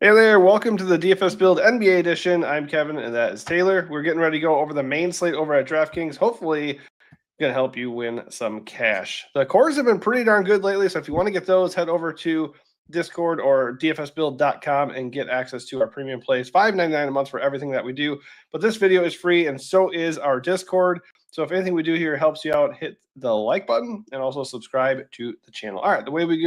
Hey there, welcome to the DFS Build NBA edition. I'm Kevin, and that is Taylor. We're getting ready to go over the main slate over at DraftKings. Hopefully, going to help you win some cash. The cores have been pretty darn good lately, so if you want to get those, head over to Discord or dfsbuild.com and get access to our premium plays. $5.99 a month for everything that we do. But this video is free, and so is our Discord. So if anything we do here helps you out, hit the like button and also subscribe to the channel. All right, the way we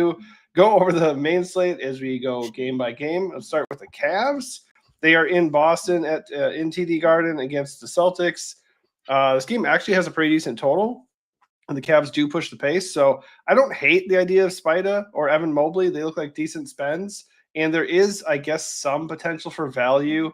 go over the main slate is we go game by game. Let's start with the Cavs. They are in Boston at in TD Garden against the Celtics. This game actually has a pretty decent total, and the Cavs do push the pace. So I don't hate the idea of Spida or Evan Mobley. They look like decent spends, and there is, I guess, some potential for value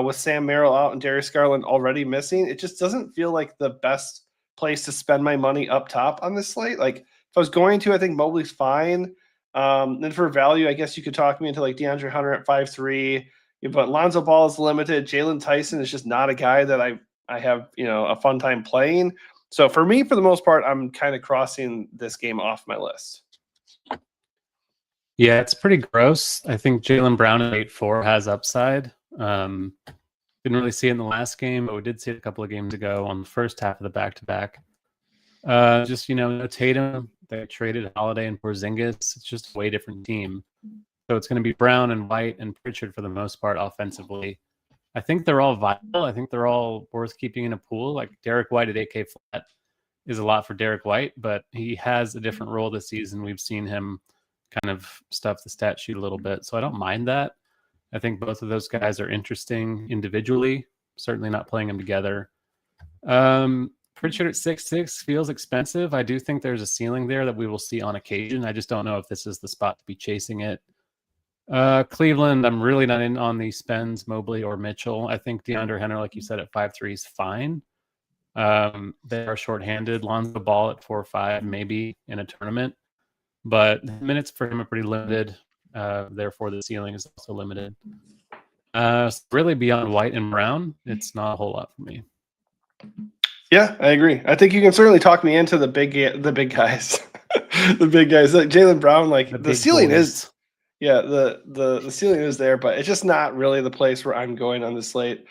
with Sam Merrill out and Darius Garland already missing. It just doesn't feel like the best place to spend my money up top on this slate. Like if I was going to, I think Mobley's fine. Then for value, I guess you could talk me into like DeAndre Hunter at 5.3. But Lonzo Ball is limited. Jalen Tyson is just not a guy that I have, a fun time playing. So for me, for the most part, I'm kind of crossing this game off my list. Yeah, it's pretty gross. I think Jaylen Brown at 8.4 has upside. Didn't really see it in the last game, but we did see it a couple of games ago on the first half of the back-to-back. No Tatum. They traded Holiday and Porzingis. It's just a way different team. So it's going to be Brown and White and Pritchard for the most part offensively. I think they're all viable. I think they're all worth keeping in a pool. Like Derek White at 8K flat is a lot for Derek White, but he has a different role this season. We've seen him kind of stuff the stat sheet a little bit, so I don't mind that. I think both of those guys are interesting individually, certainly not playing them together. Pritchard at 6.6 feels expensive. I do think there's a ceiling there that we will see on occasion. I just don't know if this is the spot to be chasing it. Cleveland, I'm really not in on the spends, Mobley or Mitchell. I think DeAndre Hunter, like you said, at 5.3 is fine. They are shorthanded. Lonzo Ball at 4.5, maybe in a tournament. But minutes for him are pretty limited. Therefore, the ceiling is also limited. Really beyond White and Brown, it's not a whole lot for me. Yeah, I agree. I think you can certainly talk me into the big guys. The big guys. Like Jaylen Brown, like the ceiling is the ceiling is there, but it's just not really the place where I'm going on the slate.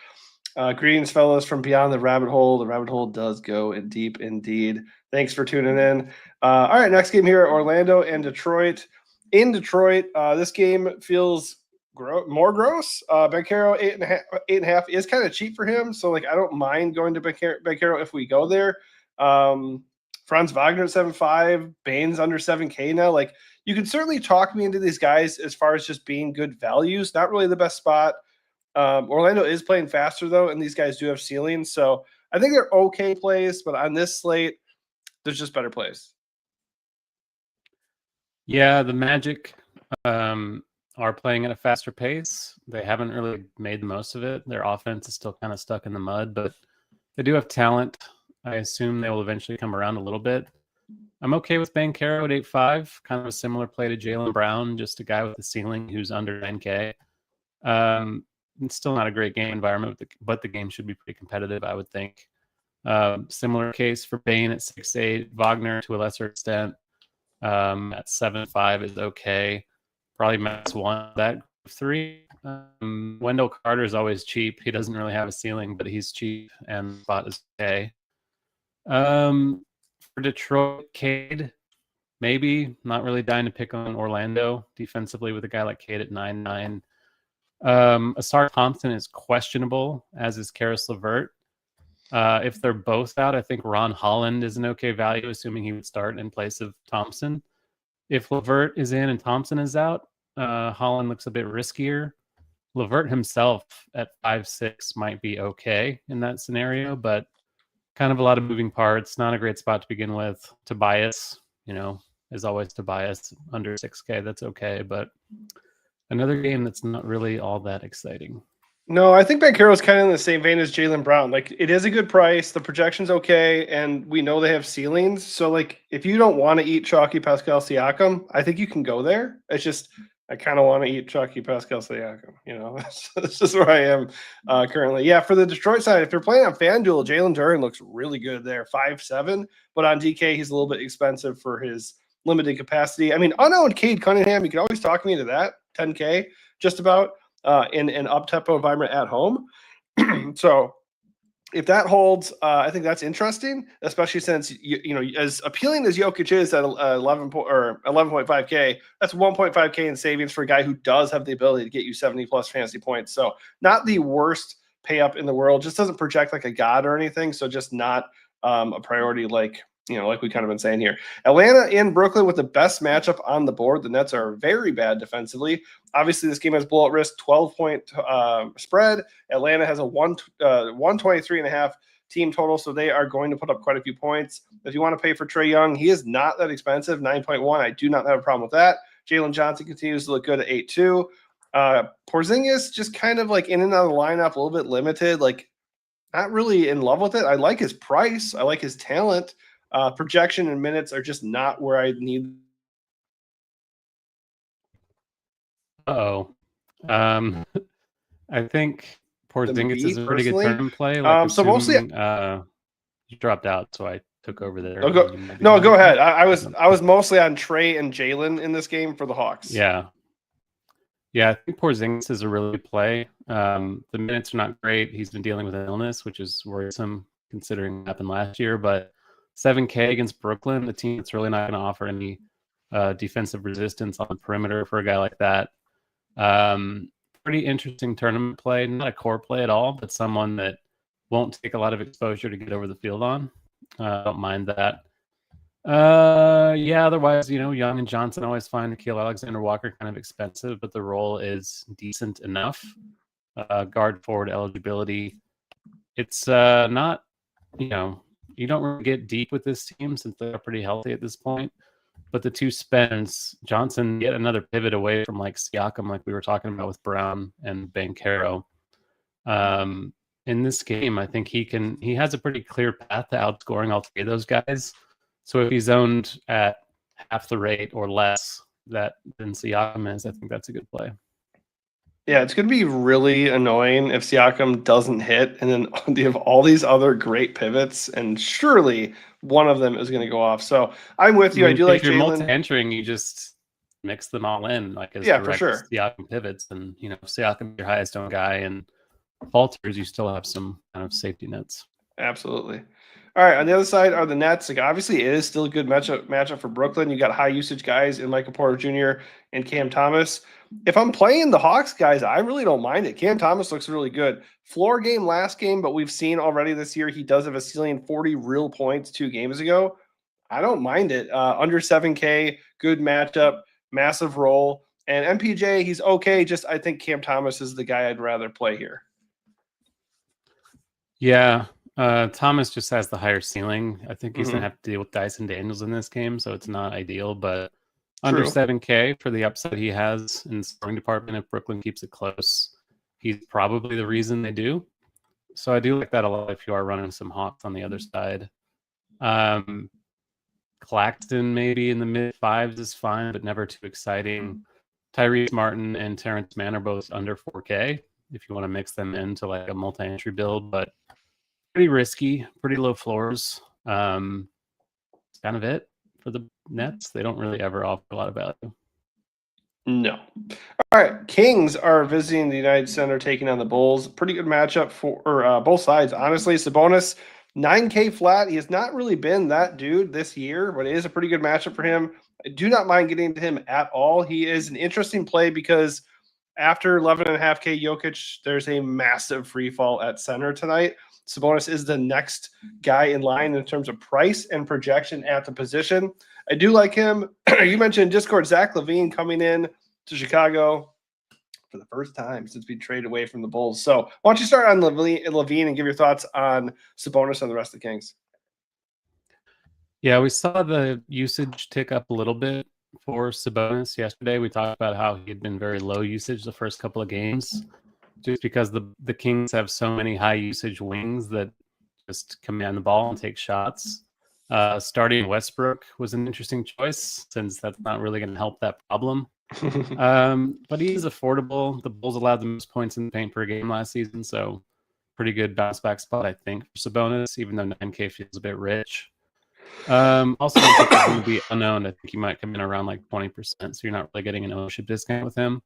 Greetings, fellas, from beyond the rabbit hole. The rabbit hole does go in deep indeed. Thanks for tuning in. All right, next game here, Orlando and Detroit. In Detroit, this game feels more gross. Banchero 8.5 is kind of cheap for him, so like I don't mind going to Banchero if we go there. Franz Wagner at 7.5, Baines under 7K now. Like you can certainly talk me into these guys as far as just being good values. Not really the best spot. Orlando is playing faster though, and these guys do have ceilings, so I think they're okay plays. But on this slate, there's just better plays. Yeah, the Magic are playing at a faster pace. They haven't really made the most of it. Their offense is still kind of stuck in the mud, but they do have talent. I assume they will eventually come around a little bit. I'm okay with Banchero at 8.5, kind of a similar play to Jaylen Brown, just a guy with a ceiling who's under 9K. It's still not a great game environment, but the game should be pretty competitive, I would think. Similar case for Bane at 6.8, Wagner to a lesser extent at 7.5 is okay. Probably max one that 3. Wendell Carter is always cheap. He doesn't really have a ceiling, but he's cheap and spot is okay. For Detroit, Cade, maybe. Not really dying to pick on Orlando defensively with a guy like Cade at 9.9. Asar Thompson is questionable, as is Karis LeVert. If they're both out, I think Ron Holland is an okay value, assuming he would start in place of Thompson. If LeVert is in and Thompson is out, Holland looks a bit riskier. LeVert himself at 5.6 might be okay in that scenario, but kind of a lot of moving parts. Not a great spot to begin with. Tobias, is always Tobias under 6K. That's okay, but another game that's not really all that exciting. No, I think Banchero is kind of in the same vein as Jaylen Brown. Like, it is a good price. The projection's okay, and we know they have ceilings. So, like, if you don't want to eat chalky Pascal Siakam, I think you can go there. It's just I kind of want to eat chalky Pascal Siakam. That's just where I am currently. Yeah, for the Detroit side, if you're playing on FanDuel, Jalen Duren looks really good there, 5.7. But on DK, he's a little bit expensive for his limited capacity. I mean, unowned Cade Cunningham, you can always talk me into that, 10K, just about. in an up-tempo environment at home. So if that holds, I think that's interesting, especially since as appealing as Jokic is at 11.5K, that's 1.5K in savings for a guy who does have the ability to get you 70 plus fantasy points. So not the worst pay up in the world. Just doesn't project like a god or anything. So just not a priority like we kind of been saying here. Atlanta in Brooklyn with the best matchup on the board. The Nets are very bad defensively. Obviously, this game has blowout risk, 12-point spread. Atlanta has a 123.5 team total, so they are going to put up quite a few points. If you want to pay for Trae Young, he is not that expensive, 9.1. I do not have a problem with that. Jalen Johnson continues to look good at 8.2. Porzingis just kind of like in and out of the lineup, a little bit limited, like not really in love with it. I like his price. I like his talent. Projection and minutes are just not where I need. I think Porzingis is a pretty good turn play. So mostly, you dropped out, so I took over there. Go ahead. I was mostly on Trae and Jalen in this game for the Hawks. Yeah, I think Porzingis is a really good play. The minutes are not great. He's been dealing with an illness, which is worrisome considering what happened last year, but 7K against Brooklyn, the team that's really not going to offer any defensive resistance on the perimeter for a guy like that. Pretty interesting tournament play. Not a core play at all, but someone that won't take a lot of exposure to get over the field on. I don't mind that. Otherwise, Young and Johnson always find Nickeil Alexander-Walker kind of expensive, but the role is decent enough. Guard forward eligibility. It's not, you don't really get deep with this team since they're pretty healthy at this point. But the two spends, Johnson yet another pivot away from like Siakam, like we were talking about with Brown and Banchero. In this game, I think he has a pretty clear path to outscoring all three of those guys. So if he's owned at half the rate or less than Siakam is, I think that's a good play. Yeah, it's going to be really annoying if Siakam doesn't hit, and then you have all these other great pivots, and surely one of them is going to go off. So I'm with you. I do like Jalen. If you're multi-entering, you just mix them all in, like as direct for sure. Siakam pivots, and if Siakam your highest owned guy and falters, you still have some kind of safety nets. Absolutely. All right, on the other side are the Nets. Like obviously, it is still a good matchup for Brooklyn. You got high usage guys in Michael Porter Jr. and Cam Thomas. If I'm playing the Hawks guys, I really don't mind it. Cam Thomas looks really good. Floor game last game, but we've seen already this year he does have a ceiling 40 real points 2 games ago. I don't mind it. Under 7K, good matchup, massive role. And MPJ, he's okay. Just I think Cam Thomas is the guy I'd rather play here. Yeah. Thomas just has the higher ceiling. I think he's going to have to deal with Dyson Daniels in this game, so it's not ideal, but under 7K for the upside he has in the scoring department, if Brooklyn keeps it close, he's probably the reason they do. So I do like that a lot if you are running some Hawks on the other side. Claxton maybe in the mid-5s is fine, but never too exciting. Tyrese Martin and Terrence Mann are both under 4K if you want to mix them into like a multi-entry build, but pretty risky, pretty low floors. It's kind of it for the Nets. They don't really ever offer a lot of value. No. All right. Kings are visiting the United Center, taking on the Bulls. Pretty good matchup for both sides. Honestly, Sabonis, 9K flat. He has not really been that dude this year, but it is a pretty good matchup for him. I do not mind getting to him at all. He is an interesting play because after 11.5K Jokic, there's a massive free fall at center tonight. Sabonis is the next guy in line in terms of price and projection at the position. I do like him. You mentioned Discord, Zach LaVine coming in to Chicago for the first time since we traded away from the Bulls. So why don't you start on LaVine and give your thoughts on Sabonis and the rest of the Kings? Yeah, we saw the usage tick up a little bit for Sabonis yesterday. We talked about how he had been very low usage the first couple of games, just because the Kings have so many high usage wings that just command the ball and take shots. Starting Westbrook was an interesting choice since that's not really going to help that problem. But he is affordable. The Bulls allowed the most points in the paint per game last season, so pretty good bounce back spot, I think, for Sabonis, even though 9K feels a bit rich. Also, I think he's going to be unowned. I think he might come in around like 20%, so you're not really getting an ownership discount with him.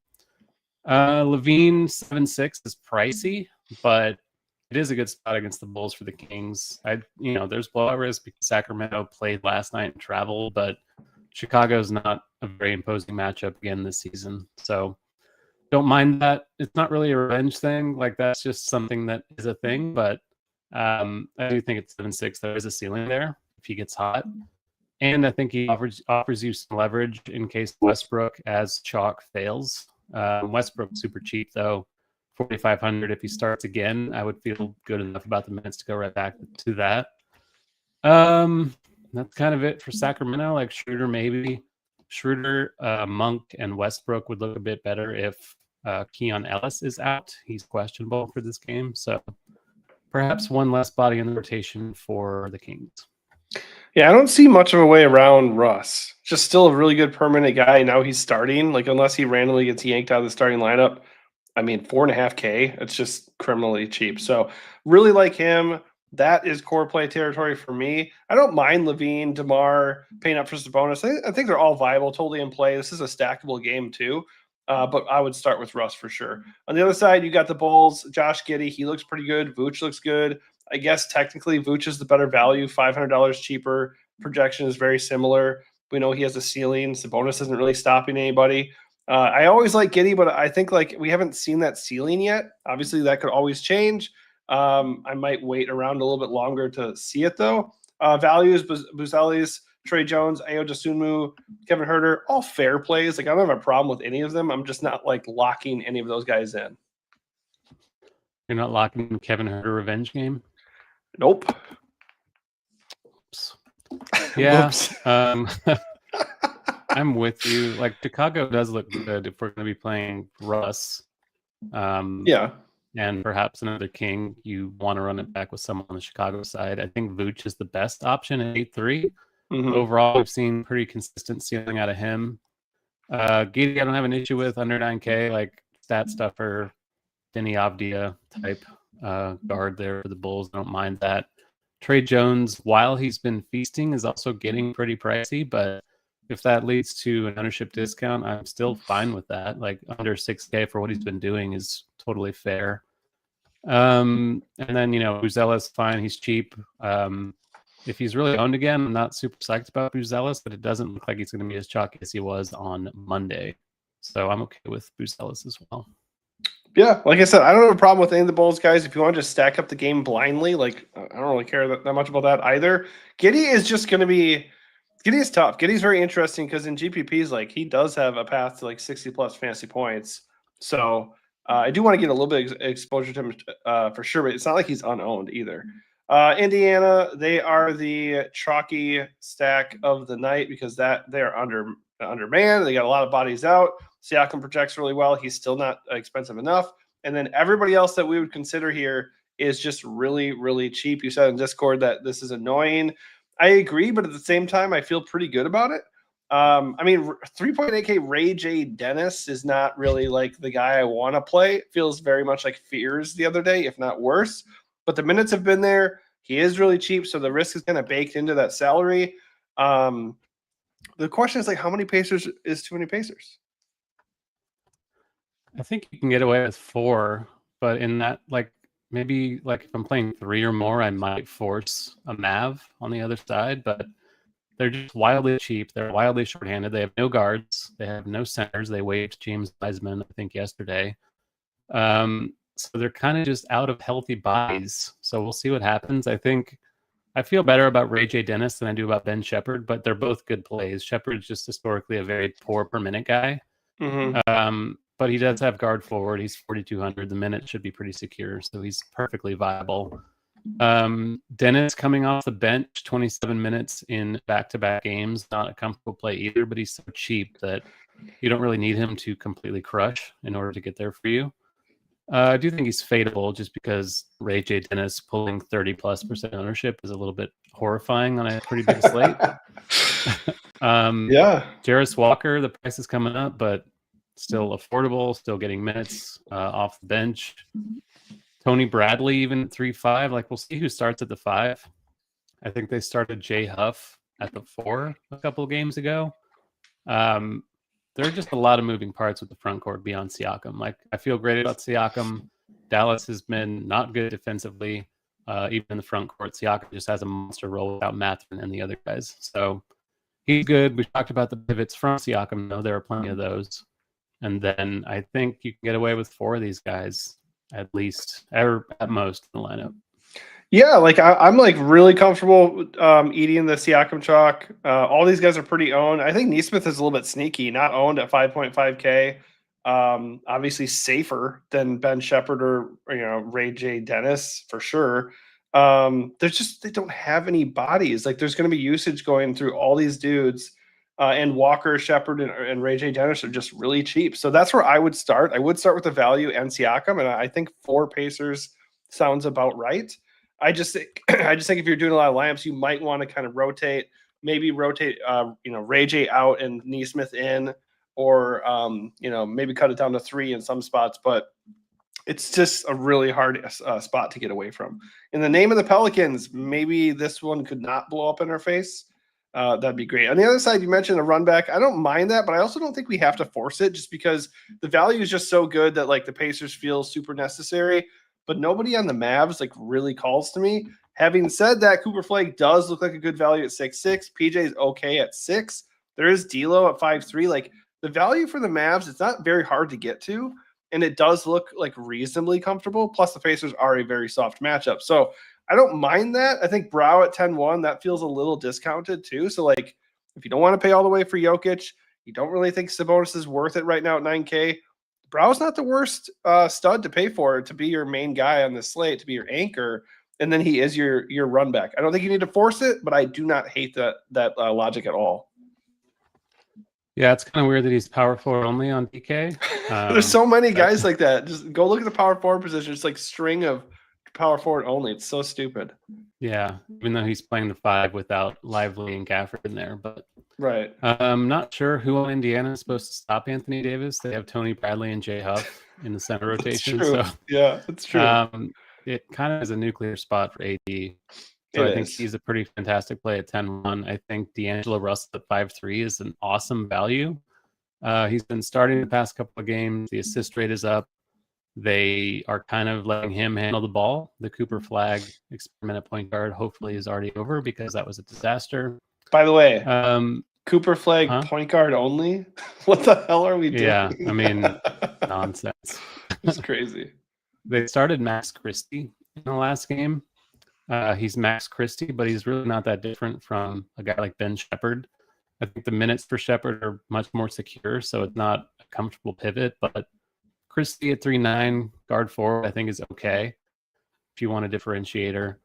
Levine 7-6 is pricey, but it is a good spot against the Bulls for the Kings. There's blowout risk because Sacramento played last night and traveled, but Chicago's not a very imposing matchup again this season. So don't mind that. It's not really a revenge thing. Like, that's just something that is a thing, but I do think it's 7-6. There is a ceiling there if he gets hot. And I think he offers you some leverage in case Westbrook as chalk fails. Westbrook's super cheap, though. 4,500. If he starts again, I would feel good enough about the minutes to go right back to that. That's kind of it for Sacramento. Like Schroeder, maybe. Schroeder, Monk, and Westbrook would look a bit better if Keon Ellis is out. He's questionable for this game. So perhaps one less body in the rotation for the Kings. Yeah, I don't see much of a way around Russ. Just still a really good permanent guy. Now he's starting. Like, unless he randomly gets yanked out of the starting lineup, I mean, 4.5K, it's just criminally cheap. So really like him. That is core play territory for me. I don't mind Levine, DeMar, paying up for Sabonis. I think they're all viable, totally in play. This is a stackable game too. But I would start with Russ for sure. On the other side, you got the Bulls. Josh Giddey, he looks pretty good. Vooch looks good. I guess technically Vooch is the better value, $500 cheaper. Projection is very similar. We know he has a ceiling. Sabonis isn't really stopping anybody. I always like Giddey, but I think like we haven't seen that ceiling yet. Obviously, that could always change. I might wait around a little bit longer to see it though. Values: Buzelis, Trey Jones, Ayo Dosunmu, Kevin Huerter, all fair plays. Like, I don't have a problem with any of them. I'm just not like locking any of those guys in. You're not locking Kevin Huerter revenge game? Nope. Oops. Yeah. I'm with you. Like, Chicago does look good if we're going to be playing Russ. Yeah. And perhaps another King. You want to run it back with someone on the Chicago side. I think Vooch is the best option at 8-3. Mm-hmm. Overall, we've seen pretty consistent ceiling out of him. Giddey, I don't have an issue with under 9K, like stat stuffer, Denny Avdia type guard there for the Bulls. I don't mind that. Trey Jones, while he's been feasting, is also getting pretty pricey, but if that leads to an ownership discount, I'm still fine with that. Like, under 6K for what he's been doing is totally fair. And then, Buzelis, fine. He's cheap. If he's really owned again, I'm not super psyched about Buzelis, but it doesn't look like he's going to be as chalky as he was on Monday. So I'm okay with Buzelis as well. Yeah, like I said, I don't have a problem with any of the Bulls guys. If you want to just stack up the game blindly, like, I don't really care that much about that either. Giddey is just going to be – Giddey is tough. Giddey's very interesting because in GPPs, like, he does have a path to like 60-plus fantasy points. So I do want to get a little bit of exposure to him for sure, but it's not like he's unowned either. Indiana, they are the chalky stack of the night because they're undermanned. They got a lot of bodies out. Siakam projects really well. He's still not expensive enough. And then everybody else that we would consider here is just really, really cheap. You said in Discord that this is annoying. I agree, but at the same time, I feel pretty good about it. 3.8K Ray J. Dennis is not really like the guy I want to play. It feels very much like Fears the other day, if not worse. But the minutes have been there. He is really cheap, so the risk is kind of baked into that salary. The question is, like, how many Pacers is too many Pacers? I think you can get away with 4, but in that, like, maybe like if I'm playing 3 or more, I might force a Mav on the other side, but they're just wildly cheap. They're wildly shorthanded. They have no guards. They have no centers. They waived James Wiseman, I think, yesterday. So they're kind of just out of healthy bodies. So we'll see what happens. I feel better about Ray J. Dennis than I do about Ben Shepherd, but they're both good plays. Shepherd's just historically a very poor per minute guy. Mm-hmm. But he does have guard forward. He's 4,200. The minute should be pretty secure, so he's perfectly viable. Dennis coming off the bench, 27 minutes in back-to-back games, not a comfortable play either, but he's so cheap that you don't really need him to completely crush in order to get there for you. I do think he's fadeable just because Ray J. Dennis pulling 30+% ownership is a little bit horrifying on a pretty big slate. Yeah. Jarris Walker, the price is coming up, but still affordable, still getting minutes off the bench. Tony Bradley, even at 3.5. Like, we'll see who starts at the 5. I think they started Jay Huff at the 4 a couple of games ago. there are just a lot of moving parts with the front court beyond Siakam. Like, I feel great about Siakam. Dallas has been not good defensively, even in the front court. Siakam just has a monster role without Mathurin and the other guys. So he's good. We talked about the pivots from Siakam, though. There are plenty of those. And then I think you can get away with 4 of these guys, at least, or at most, in the lineup. Yeah, like I'm like really comfortable eating the Siakam chalk. All these guys are pretty owned. I think Neesmith is a little bit sneaky, not owned at 5.5K. Obviously safer than Ben Shepherd or Ray J. Dennis for sure. They don't have any bodies. Like there's going to be usage going through all these dudes, and Walker, Shepherd, and Ray J. Dennis are just really cheap. So that's where I would start. I would start with the value and Siakam, and I think 4 Pacers sounds about right. I just think if you're doing a lot of lineups, you might want to kind of rotate, Ray J out and Neesmith in, or maybe cut it down to 3 in some spots. But it's just a really hard spot to get away from. In the name of the Pelicans, maybe this one could not blow up in our face. That'd be great. On the other side, you mentioned a run back. I don't mind that, but I also don't think we have to force it just because the value is just so good that like the Pacers feel super necessary. But nobody on the Mavs like really calls to me. Having said that, Cooper Flagg does look like a good value at 6.6. PJ is okay at 6. There is D'Lo at 5.3. Like the value for the Mavs, it's not very hard to get to, and it does look like reasonably comfortable. Plus, the Pacers are a very soft matchup, so I don't mind that. I think Brow at 10-1, that feels a little discounted too. So like, if you don't want to pay all the way for Jokic, you don't really think Sabonis is worth it right now at 9K. Brow's not the worst stud to pay for to be your main guy on the slate, to be your anchor, and then he is your run back. I don't think you need to force it, but I do not hate that logic at all. Yeah, it's kind of weird that he's power forward only on DK. There's so many guys like that. Just go look at the power forward position. It's like string of power forward only. It's so stupid. Yeah, even though he's playing the 5 without Lively and Gafford in there, but right. I'm not sure who on Indiana is supposed to stop Anthony Davis. They have Tony Bradley and Jay Huff in the center rotation. So yeah, it's true. It kind of is a nuclear spot for AD. So I think he's a pretty fantastic play at 10-1. I think D'Angelo Russell at 5.3 is an awesome value. He's been starting the past couple of games. The assist rate is up. They are kind of letting him handle the ball. The Cooper Flagg experiment at point guard hopefully is already over because that was a disaster. By the way, Cooper Flagg point guard only? What the hell are we doing? Yeah, I mean, nonsense. It's crazy. They started Max Christie in the last game. He's Max Christie, but he's really not that different from a guy like Ben Shepherd. I think the minutes for Shepherd are much more secure, so it's not a comfortable pivot, but Christie at 3.9, guard forward, I think is okay if you want a differentiator.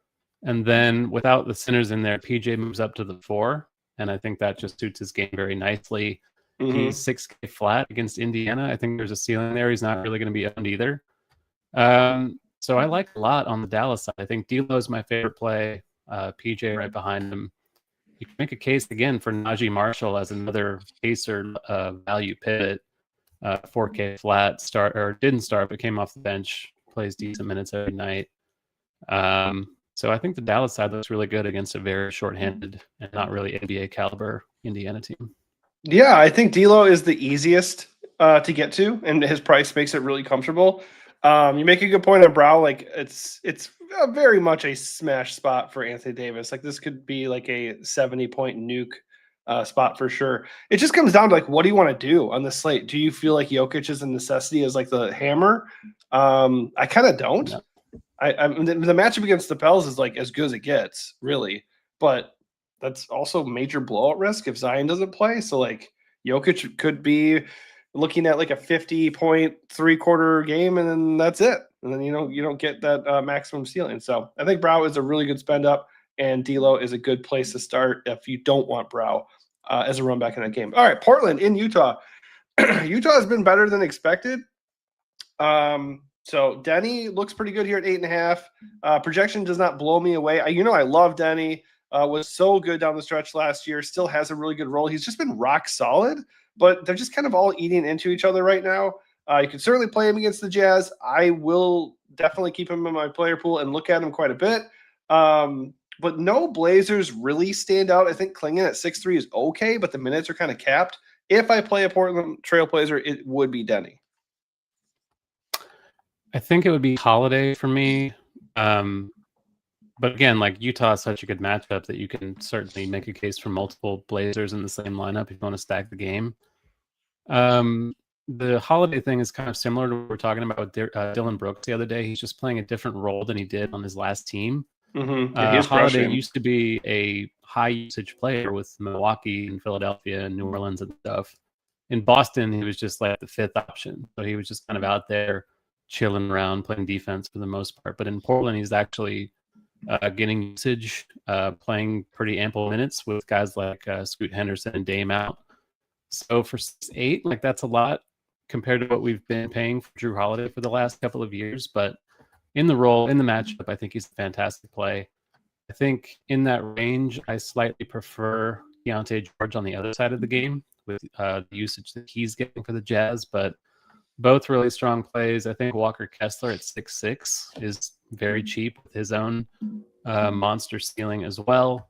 And then without the centers in there, PJ moves up to the 4, and I think that just suits his game very nicely. Mm-hmm. He's 6K flat against Indiana. I think there's a ceiling there. He's not really going to be owned either. So I like a lot on the Dallas side. I think D'Lo is my favorite play. PJ right behind him. You can make a case again for Najee Marshall as another Pacer value pivot. 4K flat didn't start, but came off the bench, plays decent minutes every night. So I think the Dallas side looks really good against a very shorthanded and not really NBA caliber Indiana team. Yeah, I think D'Lo is the easiest to get to, and his price makes it really comfortable. You make a good point on Brow. Like it's very much a smash spot for Anthony Davis. Like this could be like a 70-point nuke spot for sure. It just comes down to like, what do you want to do on the slate? Do you feel like Jokic is a necessity as like the hammer? I kind of don't. No. The matchup against the Pels is like as good as it gets, really. But that's also major blowout risk if Zion doesn't play. So like Jokic could be looking at like a 50-point 3-quarter game, and then that's it. And then you don't get that maximum ceiling. So I think Brow is a really good spend up, and D'Lo is a good place to start if you don't want Brow as a run back in that game. All right, Portland in Utah. Utah has been better than expected. So Denny looks pretty good here at 8.5. Projection does not blow me away. I love Denny. Was so good down the stretch last year. Still has a really good role. He's just been rock solid, but they're just kind of all eating into each other right now. You can certainly play him against the Jazz. I will definitely keep him in my player pool and look at him quite a bit. But no Blazers really stand out. I think Klingon at 6.3 is okay, but the minutes are kind of capped. If I play a Portland Trailblazer, it would be Denny. I think it would be Holiday for me. But again, like Utah is such a good matchup that you can certainly make a case for multiple Blazers in the same lineup if you want to stack the game. The Holiday thing is kind of similar to what we were talking about with Dylan Brooks the other day. He's just playing a different role than he did on his last team. Mm-hmm. Yeah, Holiday used to be a high usage player with Milwaukee and Philadelphia and New Orleans and stuff. In Boston, he was just like the fifth option. So he was just kind of out there chilling around, playing defense for the most part. But in Portland, he's actually getting usage, playing pretty ample minutes with guys like Scoot Henderson and Dame out. So for 6'8", like that's a lot compared to what we've been paying for Drew Holiday for the last couple of years. But in the role, in the matchup, I think he's a fantastic play. I think in that range, I slightly prefer Keontae George on the other side of the game with the usage that he's getting for the Jazz. But both really strong plays. I think Walker Kessler at 6'6" is very cheap with his own monster ceiling as well.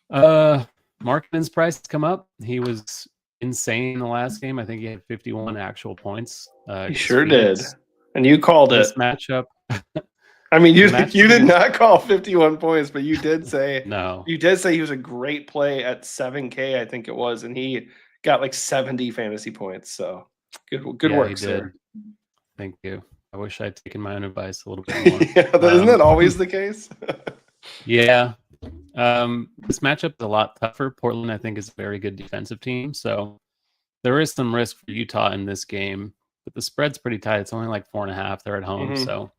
Markkanen's price has come up. He was insane in the last game. I think he had 51 actual points. He sure did. And you called this it. Matchup. I mean, you did not call 51 points, but you did say no. You did say he was a great play at 7K, I think it was, and he got like 70 fantasy points. So good work, sir. Did. Thank you. I wish I'd taken my own advice a little bit more. Isn't that always the case? Yeah. This matchup is a lot tougher. Portland, I think, is a very good defensive team. So there is some risk for Utah in this game, but the spread's pretty tight. It's only like 4.5. They're at home. Mm-hmm. So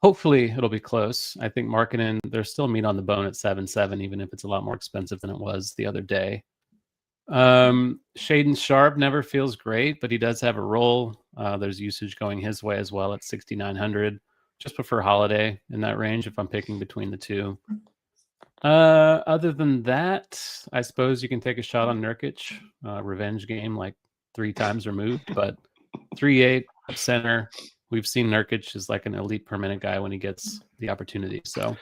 hopefully it'll be close. I think Markkanen, there's still meat on the bone at 7-7, even if it's a lot more expensive than it was the other day. Shaden Sharp never feels great, but he does have a role. There's usage going his way as well at 6,900. Just prefer Holiday in that range if I'm picking between the two. Other than that, I suppose you can take a shot on Nurkic. Revenge game like 3 times removed, but 3-8 center. We've seen Nurkic is like an elite per minute guy when he gets the opportunity. So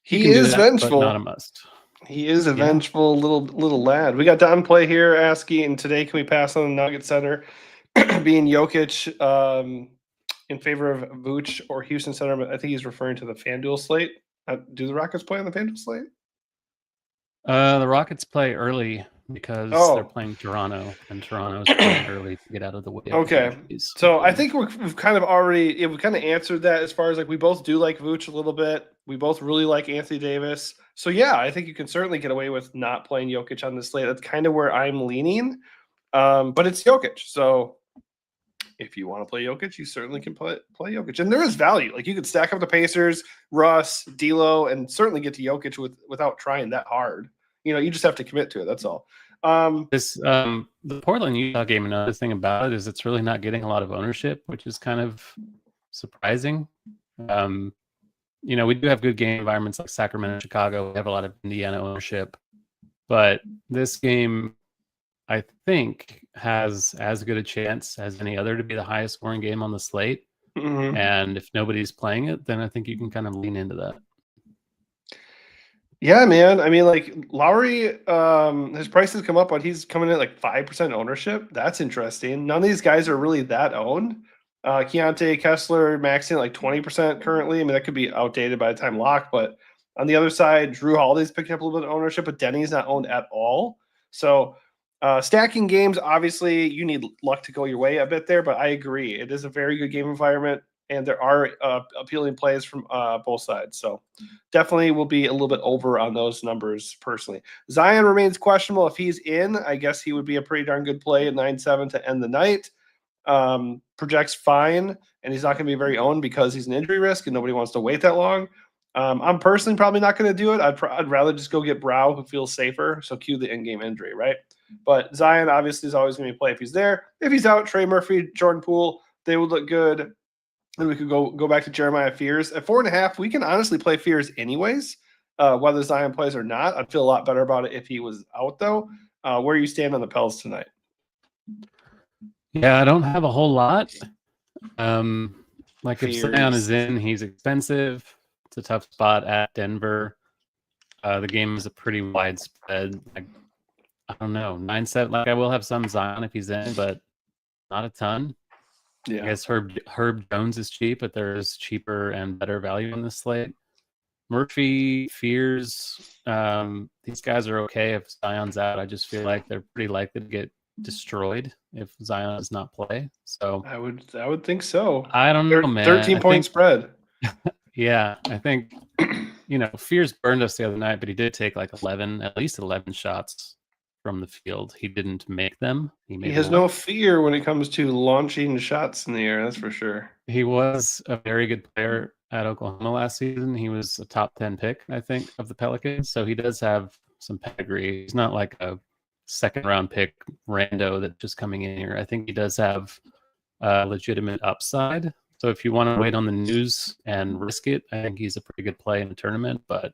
he is vengeful, but not a must. He is a vengeful little lad. We got Don Play here asking today, can we pass on the Nugget Center being Jokic in favor of Vooch or Houston Center? I think he's referring to the FanDuel slate. Do the Rockets play on the FanDuel slate? The Rockets play early because they're playing Toronto, and Toronto's playing early to get out of the way. Okay, so I think we've kind of already answered that as far as like we both do like Vooch a little bit. We both really like Anthony Davis. So yeah, I think you can certainly get away with not playing Jokic on this slate. That's kind of where I'm leaning, but it's Jokic. So if you want to play Jokic, you certainly can play Jokic, and there is value. Like you could stack up the Pacers, Russ, D'Lo, and certainly get to Jokic without trying that hard. You just have to commit to it. That's all. The Portland Utah game, another thing about it is it's really not getting a lot of ownership, which is kind of surprising. We do have good game environments like Sacramento, Chicago. We have a lot of Indiana ownership, but this game, I think, has as good a chance as any other to be the highest scoring game on the slate. Mm-hmm. And if nobody's playing it, then I think you can kind of lean into that. Yeah, man. I mean, like Lowry, his prices come up, but he's coming in at like 5% ownership. That's interesting. None of these guys are really that owned. Keontae Kessler maxing at like 20% currently. I mean, that could be outdated by the time lock, but on the other side, Drew Holiday's picking up a little bit of ownership, but Denny's not owned at all. So stacking games, obviously, you need luck to go your way a bit there, but I agree. It is a very good game environment, and there are appealing plays from both sides. So definitely will be a little bit over on those numbers personally. Zion remains questionable. If he's in, I guess he would be a pretty darn good play at 9-7 to end the night. Projects fine, and he's not going to be very owned because he's an injury risk and nobody wants to wait that long. I'm personally probably not going to do it. I'd rather just go get Brow, who feels safer. So cue the in-game injury, right? But Zion obviously is always going to be play if he's there. If he's out, Trey Murphy, Jordan Poole, they would look good. Then we could go back to Jeremiah Fears. At 4.5, we can honestly play Fears anyways, whether Zion plays or not. I'd feel a lot better about it if he was out, though. Where you stand on the Pels tonight? Yeah, I don't have a whole lot. If Zion is in, he's expensive. It's a tough spot at Denver. The game is a pretty widespread. I don't know, 9-7. Like I will have some Zion if he's in, but not a ton. Yeah. I guess Herb Jones is cheap, but there's cheaper and better value in this slate. Murphy, Fears, these guys are okay if Zion's out. I just feel like they're pretty likely to get destroyed if Zion does not play. So I would think so. I don't know, man. 13-point spread. Yeah, I think Fears burned us the other night, but he did take like at least 11 shots from the field. He didn't make them. He has no fear when it comes to launching shots in the air. That's for sure. He was a very good player at Oklahoma last season. He was a top 10 pick, I think, of the Pelicans. So he does have some pedigree. He's not like a second round pick rando that's just coming in here. I think he does have legitimate upside. So if you want to wait on the news and risk it, I think he's a pretty good play in the tournament. But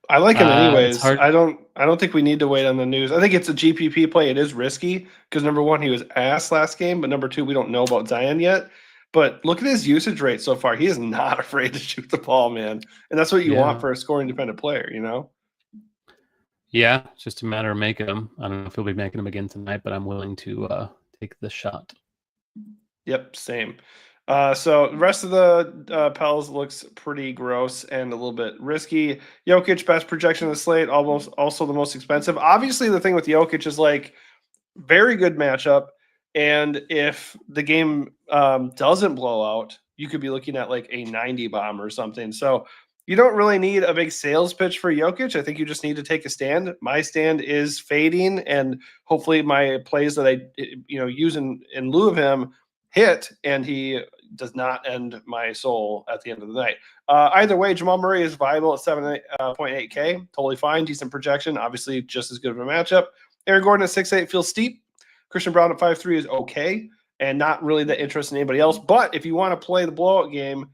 I like him anyways. I don't think we need to wait on the news. I think it's a GPP play. It is risky because number one, he was ass last game, but number two, we don't know about Zion yet. But look at his usage rate so far. He is not afraid to shoot the ball, man. And that's what you want for a scoring dependent player, Yeah, it's just a matter of making them. I don't know if he'll be making them again tonight, but I'm willing to take the shot. Yep, same. So the rest of the Pels looks pretty gross and a little bit risky. Jokic, best projection of the slate, almost also the most expensive. Obviously, the thing with Jokic is like very good matchup. And if the game doesn't blow out, you could be looking at like a 90 bomb or something. So you don't really need a big sales pitch for Jokic. I think you just need to take a stand. My stand is fading, and hopefully my plays that I use in lieu of him hit, and he does not end my soul at the end of the night. Either way, Jamal Murray is viable at 7.8K. Totally fine. Decent projection. Obviously, just as good of a matchup. Aaron Gordon at 6.8 feels steep. Christian Brown at 5.3 is okay and not really that interested in anybody else. But if you want to play the blowout game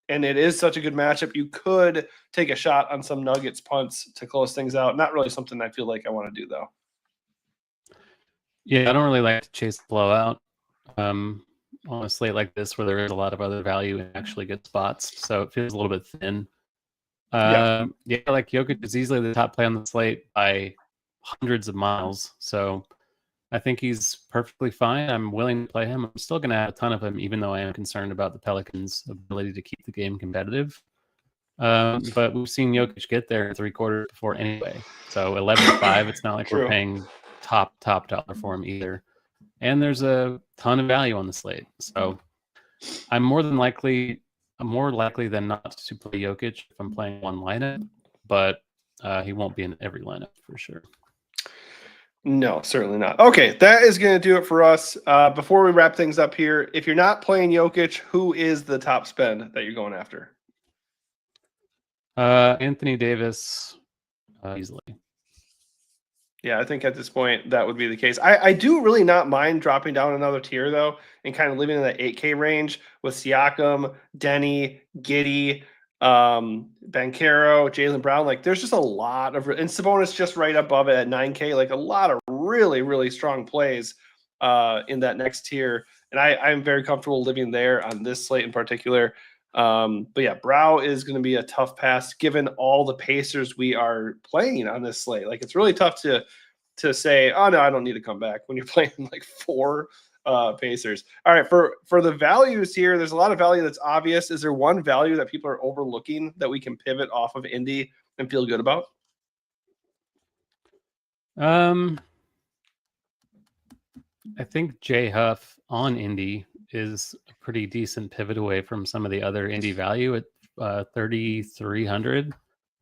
and it is such a good matchup, you could take a shot on some Nuggets punts to close things out. Not really something I feel like I want to do, though. Yeah, I don't really like to chase the blowout on a slate like this where there is a lot of other value in actually good spots. So it feels a little bit thin. Like Jokic is easily the top play on the slate by hundreds of miles. So I think he's perfectly fine. I'm willing to play him. I'm still going to have a ton of him, even though I am concerned about the Pelicans' ability to keep the game competitive. But we've seen Jokic get there in 3 quarters before anyway. So 11-5, it's not like we're paying top dollar for him either. And there's a ton of value on the slate. So I'm more likely than not to play Jokic if I'm playing one lineup, but he won't be in every lineup for sure. No, certainly not. Okay, that is going to do it for us. Before we wrap things up here, if you're not playing Jokic, who is the top spend that you're going after? Anthony Davis, easily. Yeah, I think at this point that would be the case. I do really not mind dropping down another tier, though, and kind of living in that 8K range with Siakam, Denny, Giddey, Banchero, Jaylen Brown. Like, there's just a lot of – and Sabonis just right above it at 9K. Like, a lot of really, really strong plays in that next tier. And I'm very comfortable living there on this slate in particular. But yeah, Brow is going to be a tough pass given all the Pacers we are playing on this slate. Like, it's really tough to say, oh no, I don't need to come back when you're playing like 4 Pacers. All right, for the values here, there's a lot of value that's obvious. Is there one value that people are overlooking that we can pivot off of Indy and feel good about? I think Jay Huff on Indy is a pretty decent pivot away from some of the other Indy value at 3,300.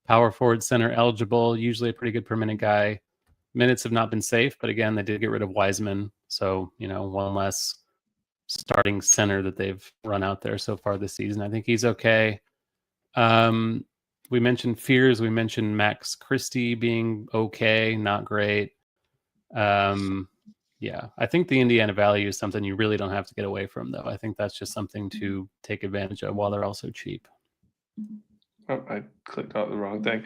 Power forward, center eligible, usually a pretty good per minute guy. Minutes have not been safe, but again, they did get rid of Wiseman. So, one less starting center that they've run out there so far this season. I think he's okay. We mentioned Fears. We mentioned Max Christie being okay, not great. Yeah, I think the Indiana value is something you really don't have to get away from, though. I think that's just something to take advantage of while they're also cheap. Oh, I clicked out the wrong thing.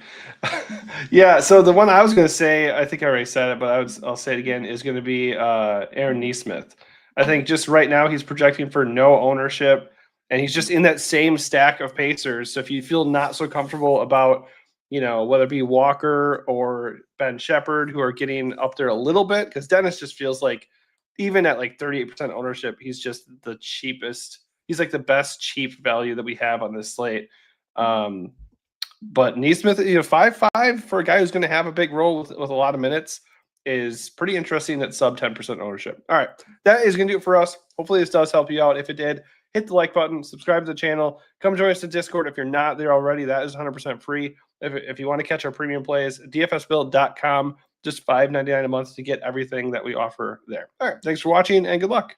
Yeah, so the one I was going to say, I think I already said it, but I'll say it again, is going to be Aaron Nesmith. I think just right now he's projecting for no ownership, and he's just in that same stack of Pacers. So if you feel not so comfortable about whether it be Walker or Ben Shepherd, who are getting up there a little bit, because Dennis just feels like even at like 38% ownership, he's just the cheapest. He's like the best cheap value that we have on this slate. But Neesmith, 5.5 for a guy who's going to have a big role with a lot of minutes is pretty interesting at sub 10% ownership. All right, that is going to do it for us. Hopefully this does help you out. If it did, hit the like button, subscribe to the channel, come join us in Discord. If you're not there already, that is 100% free. If you want to catch our premium plays, dfsbuild.com, just $5.99 a month to get everything that we offer there. All right, thanks for watching and good luck.